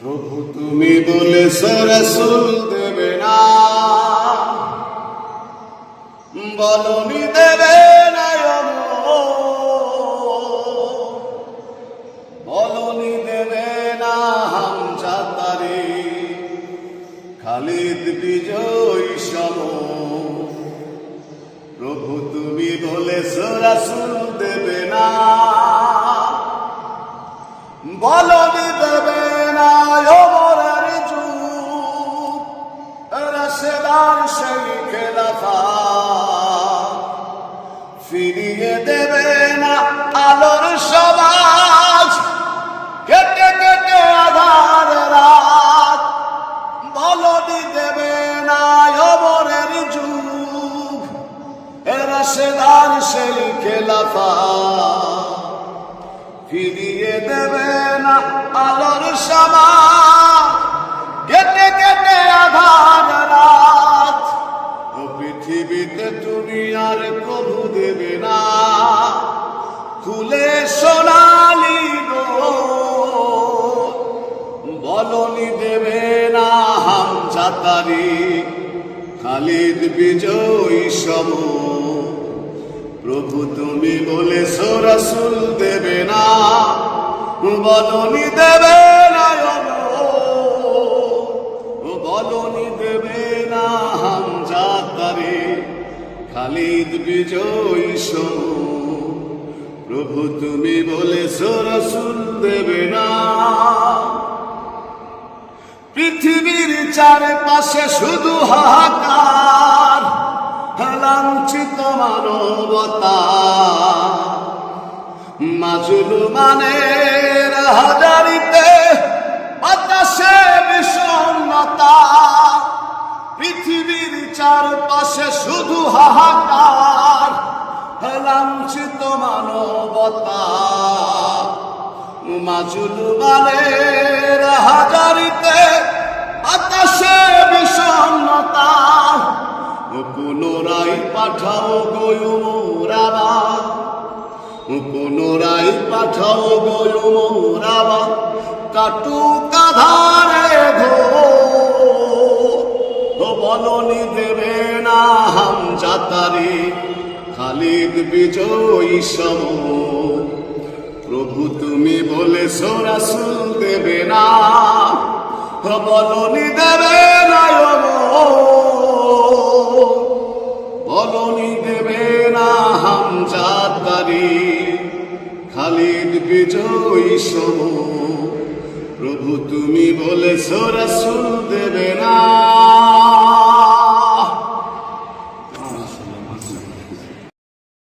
প্রভু তুমি বলেছ রাসূল দেবে না, বলনি দেবে না, বলনি দেবে না হামজা তারে, খালিদ বিজয় সম। প্রভু তুমি বলেছ রাসূল দেবে না, বলনি দেবে না ওমরের যুগ, রাশেদার সেই খেলাফত, ফিরিয়ে দেবে না আলোর সমাজ, কেটে কেটে আধার রাত, বলনি দেবে না ওমরের যুগ, রাশেদার সেই খেলাফত, ফিরিয়ে দেবে না আলোর সমাজ, কেটে কেটে আধার রাত। পৃথিবীতে তুমি আর প্রভু দেবে না, খুলে সোনালি গো, বলনি দেবে না হামজা তারে, খালিদ বিজয় সম। প্রভু তুমি বলেছ রাসূল দেবে না, বলনি দেবে না, বলনি দেবে না হামজা তারে, খালিদ বিজয় সম। প্রভু তুমি বলেছ রাসূল দেবে না। পৃথিবীর চারপাশে শুধু হাহাকার, লাঞ্ছিত মানবতা, মাজলুমানের হাজারিতে বাতাসে বিষণ্ণতা। পৃথিবীর চারপাশে শুধু হাহাকার, লাঞ্ছিত মানবতা, মাজলুমানের হাজারিতে বাতাসে বিষণ্ণতা। পুনরায় পাঠাও গো মোরাবা, পুনরায় পাঠাও গো মোরাবা, কাটুক আধারে ঘো, বলনি দেবে না হামজা তারে, খালিদ বিজয় সম। প্রভু তুমি বলেছ রাসূল দেবে না, বলনি দেবে না, বলনি দেবে না হামজা তারে, খালিদ বিজয় সম। প্রভু তুমি বলেছ রাসূল দেবে না।